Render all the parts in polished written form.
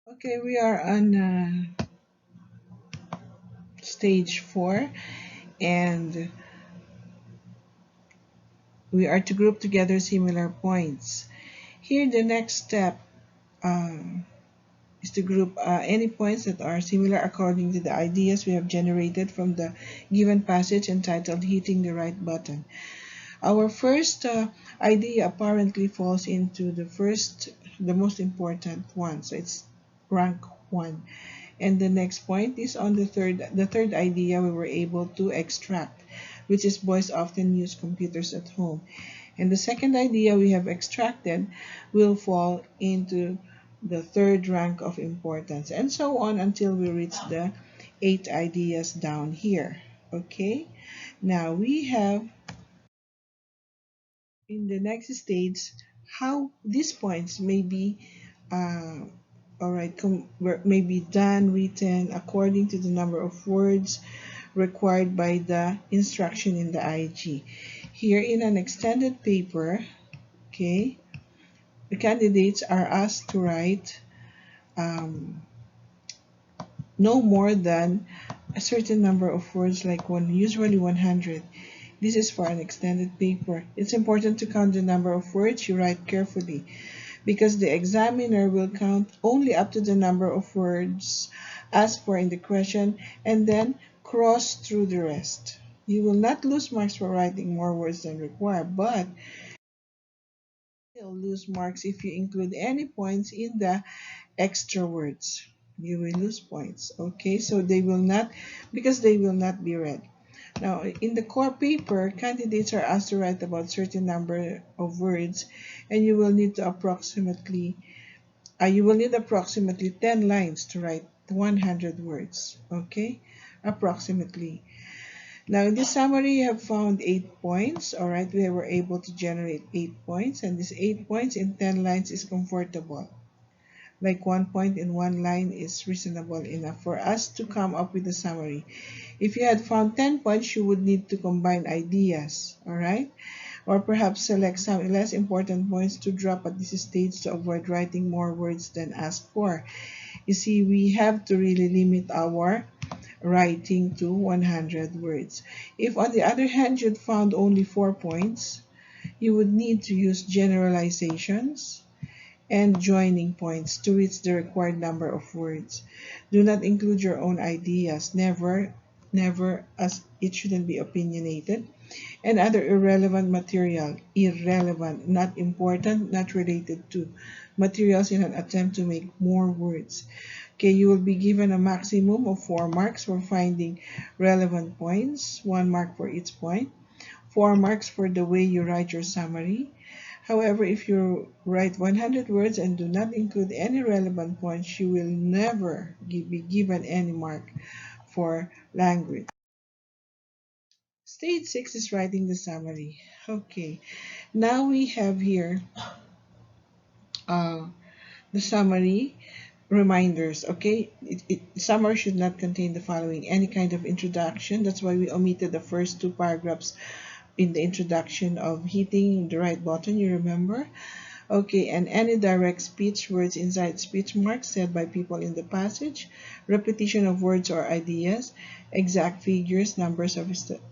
Okay, we are on stage 4, and we are to group together similar points. Here, the next step um, is to group any points that are similar according to the ideas we have generated from the given passage entitled Hitting the Right Button. Our first idea apparently falls into the most important one, so it's rank 1. And the next point is on the third idea we were able to extract, which is boys often use computers at home. And the second idea we have extracted will fall into the third rank of importance, and so on until we reach the 8 ideas down here. Okay, now we have in the next stage how these points may be uh, all right, may be done, written according to the number of words required by the instruction in the IG. Here in an extended paper, okay, the candidates are asked to write um, no more than a certain number of words, like usually 100. This is for an extended paper. It's important to count the number of words you write carefully, because the examiner will count only up to the number of words asked for in the question and then cross through the rest. You will not lose marks for writing more words than required, but you'll lose marks if you include any points in the extra words. You will lose points. Okay, so they will not, because they will not be read. Now, in the core paper, candidates are asked to write about certain number of words, and you will need approximately 10 lines to write 100 words. Okay, approximately. Now, in this summary, you have found 8 points. All right, we were able to generate 8 points, and this 8 points in 10 lines is comfortable. Like 1 point in 1 line is reasonable enough for us to come up with a summary. If you had found 10 points, you would need to combine ideas, all right? Or perhaps select some less important points to drop at this stage to avoid writing more words than asked for. You see, we have to really limit our writing to 100 words. If, on the other hand, you'd found only 4 points, you would need to use generalizations and joining points to reach the required number of words. Do not include your own ideas, never, as it shouldn't be opinionated, and other irrelevant material, irrelevant, not important, not related to materials in an attempt to make more words. Okay, you will be given a maximum of 4 marks for finding relevant points, 1 mark for each point, 4 marks for the way you write your summary. However, if you write 100 words and do not include any relevant points, you will never be given any mark for language. Stage 6 is writing the summary. Okay, now we have here uh, the summary reminders. Okay, summary should not contain the following: any kind of introduction. That's why we omitted the first 2 paragraphs in the introduction of hitting the right button, you remember? Okay, and any direct speech, words inside speech marks said by people in the passage, repetition of words or ideas, exact figures, numbers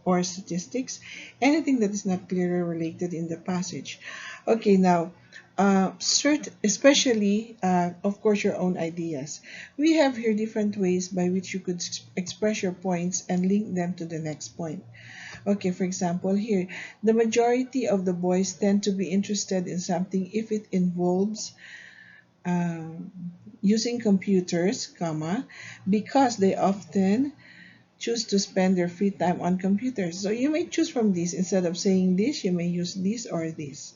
or statistics, anything that is not clearly related in the passage. Okay, now, especially, of course, your own ideas. We have here different ways by which you could express your points and link them to the next point. Okay, for example, here, the majority of the boys tend to be interested in something if it involves um, using computers, comma, because they often choose to spend their free time on computers. So you may choose from this. Instead of saying this, you may use this or this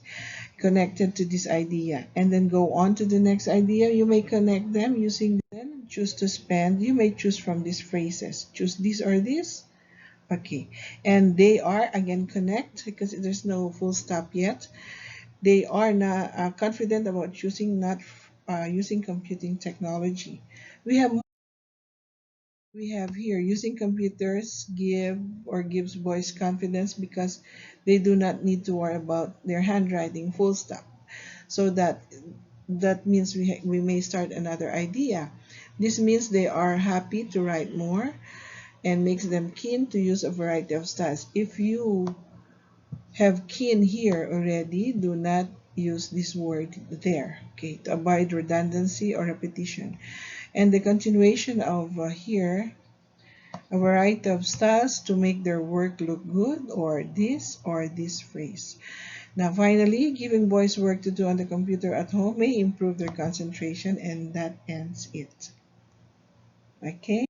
connected to this idea, and then go on to the next idea. You may connect them using then choose to spend. You may choose from these phrases. Choose this or this. Okay, and they are again connect because there's no full stop yet. They are not confident about choosing not using computing technology. We have we have here using computers gives boys confidence because they do not need to worry about their handwriting full stop. So that that means we may start another idea. This means they are happy to write more and makes them keen to use a variety of styles. If you have keen here already, do not use this word there, okay, to avoid redundancy or repetition. And the continuation of here, a variety of styles to make their work look good, or this phrase. Now finally, giving boys work to do on the computer at home may improve their concentration, and that ends it. Okay?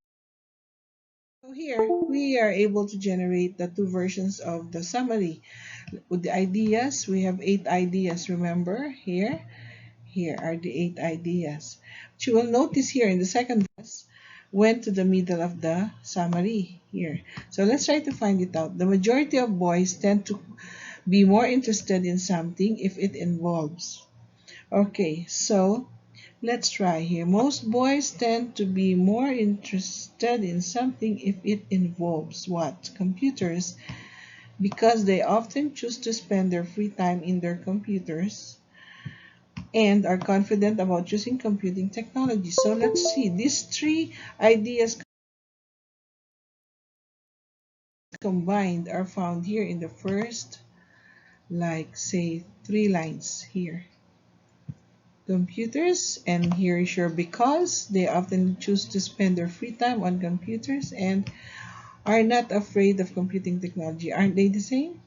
So here, we are able to generate the two versions of the summary. With the ideas, we have 8 ideas, remember? Here are the 8 ideas. But you will notice here in the second verse, went to the middle of the summary here. So let's try to find it out. The majority of boys tend to be more interested in something if it involves. Okay, so let's try here. Most boys tend to be more interested in something if it involves what? Computers, because they often choose to spend their free time in their computers and are confident about using computing technology. So let's see. These 3 ideas combined are found here in the first, like say 3 lines here. Computers, and here is your because they often choose to spend their free time on computers and are not afraid of computing technology. Aren't they the same?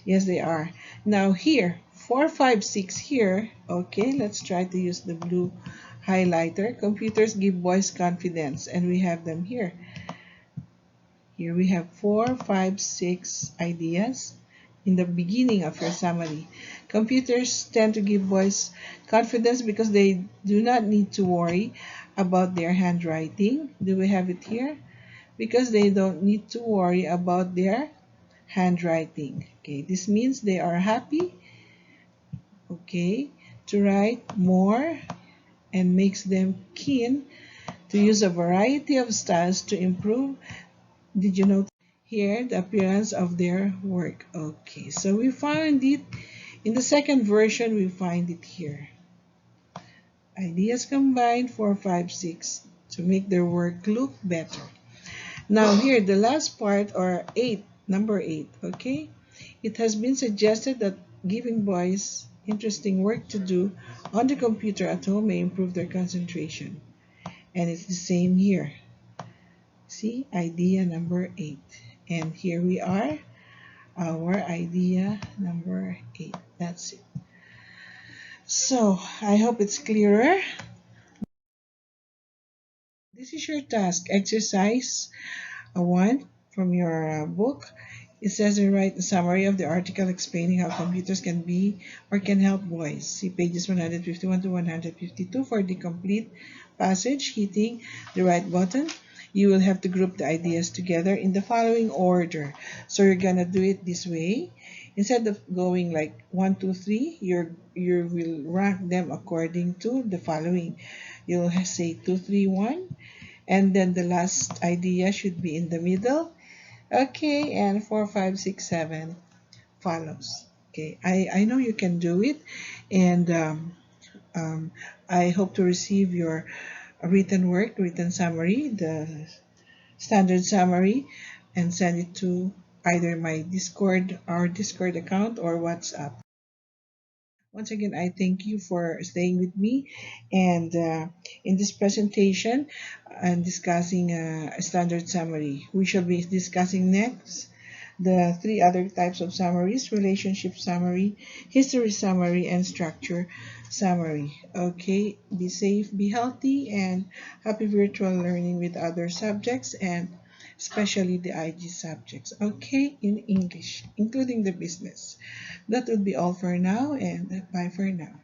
Yes, they are. Now here, 4, 5, 6 here. Okay, let's try to use the blue highlighter. Computers give boys confidence, and we have them here. Here we have 4, 5, 6 ideas in the beginning of your summary. Computers tend to give boys confidence because they do not need to worry about their handwriting. Do we have it here? Because they don't need to worry about their handwriting. Okay, this means they are happy, okay, to write more and makes them keen to use a variety of styles to improve. Did you notice here the appearance of their work? Okay, so we found it in the second version. We find it here. Ideas combined 4, 5, 6 to make their work look better. Now here, the last part, or 8, number 8, okay? It has been suggested that giving boys interesting work to do on the computer at home may improve their concentration. And it's the same here. See, idea number 8. And here we are, our idea number 8. That's it. So, I hope it's clearer. This is your task, exercise 1 from your book. It says to write a summary of the article explaining how computers can be or can help boys. See pages 151 to 152 for the complete passage. Hitting the right button, you will have to group the ideas together in the following order. So you're gonna do it this way. Instead of going like 1, 2, 3, you will rank them according to the following. You'll say 2, 3, 1, and then the last idea should be in the middle. Okay, and 4, 5, 6, 7 follows. Okay, I know you can do it, and I hope to receive your written work, written summary, the standard summary, and send it to either my Discord, our Discord account, or WhatsApp. Once again, I thank you for staying with me, and in this presentation, I'm discussing a standard summary. We shall be discussing next the 3 other types of summaries: relationship summary, history summary, and structure summary. Okay, be safe, be healthy, and happy virtual learning with other subjects, and especially the IG subjects, okay, in English, including the business. That would be all for now, and bye for now.